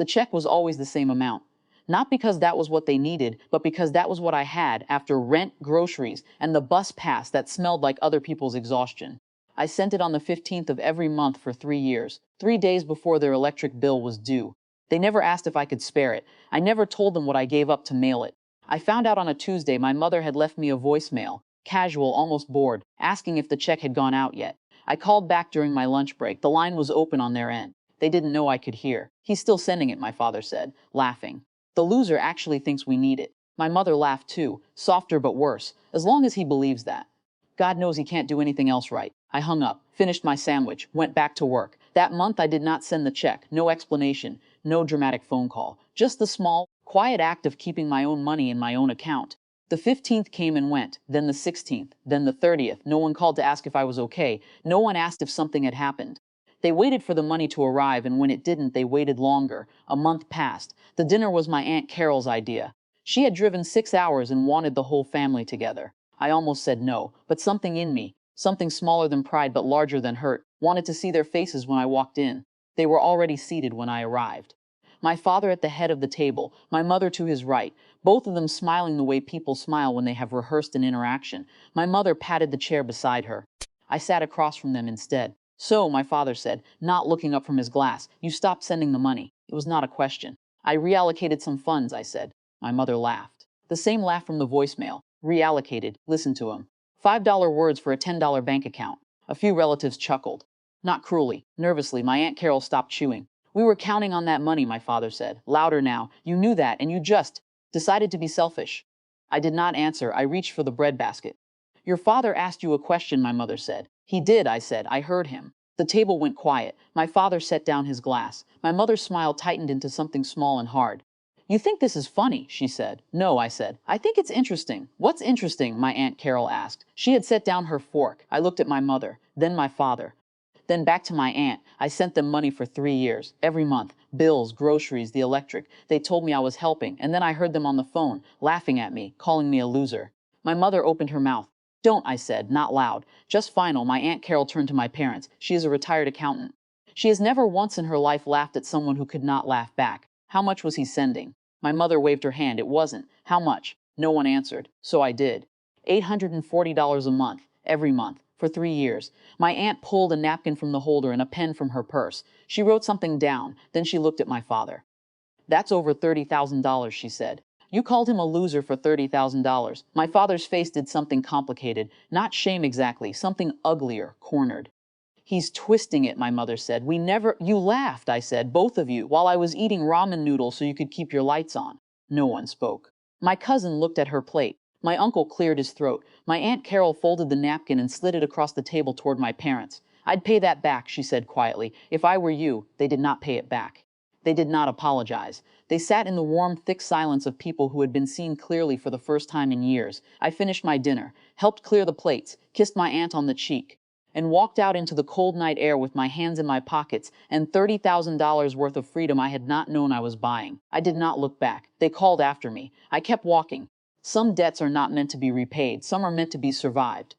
The check was always the same amount. Not because that was what they needed, but because that was what I had after rent, groceries, and the bus pass that smelled like other people's exhaustion. I sent it on the 15th of every month for 3 years, 3 days before their electric bill was due. They never asked if I could spare it. I never told them what I gave up to mail it. I found out on a Tuesday my mother had left me a voicemail, casual, almost bored, asking if the check had gone out yet. I called back during my lunch break. The line was open on their end. They didn't know I could hear. He's still sending it, my father said, laughing. The loser actually thinks we need it. My mother laughed too, softer but worse, as long as he believes that. God knows he can't do anything else right. I hung up, finished my sandwich, went back to work. That month I did not send the check, no explanation, no dramatic phone call, just the small, quiet act of keeping my own money in my own account. The 15th came and went, then the 16th, then the 30th. No one called to ask if I was okay. No one asked if something had happened. They waited for the money to arrive, and when it didn't, they waited longer. A month passed. The dinner was my Aunt Carol's idea. She had driven 6 hours and wanted the whole family together. I almost said no, but something in me, something smaller than pride but larger than hurt, wanted to see their faces when I walked in. They were already seated when I arrived. My father at the head of the table, my mother to his right, both of them smiling the way people smile when they have rehearsed an interaction. My mother patted the chair beside her. I sat across from them instead. So, my father said, not looking up from his glass, you stopped sending the money. It was not a question. I reallocated some funds, I said. My mother laughed. The same laugh from the voicemail. Reallocated. Listen to him. $5 words for a $10 bank account. A few relatives chuckled. Not cruelly. Nervously, my Aunt Carol stopped chewing. We were counting on that money, my father said. Louder now. You knew that, and you just decided to be selfish. I did not answer. I reached for the breadbasket. Your father asked you a question, my mother said. He did, I said. I heard him. The table went quiet. My father set down his glass. My mother's smile tightened into something small and hard. You think this is funny, she said. No, I said. I think it's interesting. What's interesting? My Aunt Carol asked. She had set down her fork. I looked at my mother, then my father. Then back to my aunt. I sent them money for 3 years, every month. Bills, groceries, the electric. They told me I was helping, and then I heard them on the phone, laughing at me, calling me a loser. My mother opened her mouth. Don't, I said, not loud. Just final. My Aunt Carol turned to my parents. She is a retired accountant. She has never once in her life laughed at someone who could not laugh back. How much was he sending? My mother waved her hand. It wasn't. How much? No one answered. So I did. $840 a month, every month, for 3 years. My aunt pulled a napkin from the holder and a pen from her purse. She wrote something down. Then she looked at my father. That's over $30,000, she said. You called him a loser for $30,000. My father's face did something complicated. Not shame exactly. Something uglier, cornered. He's twisting it, my mother said. You laughed, I said, both of you, while I was eating ramen noodles so you could keep your lights on. No one spoke. My cousin looked at her plate. My uncle cleared his throat. My Aunt Carol folded the napkin and slid it across the table toward my parents. I'd pay that back, she said quietly. If I were you, they did not pay it back. They did not apologize. They sat in the warm, thick silence of people who had been seen clearly for the first time in years. I finished my dinner, helped clear the plates, kissed my aunt on the cheek, and walked out into the cold night air with my hands in my pockets and $30,000 worth of freedom I had not known I was buying. I did not look back. They called after me. I kept walking. Some debts are not meant to be repaid. Some are meant to be survived.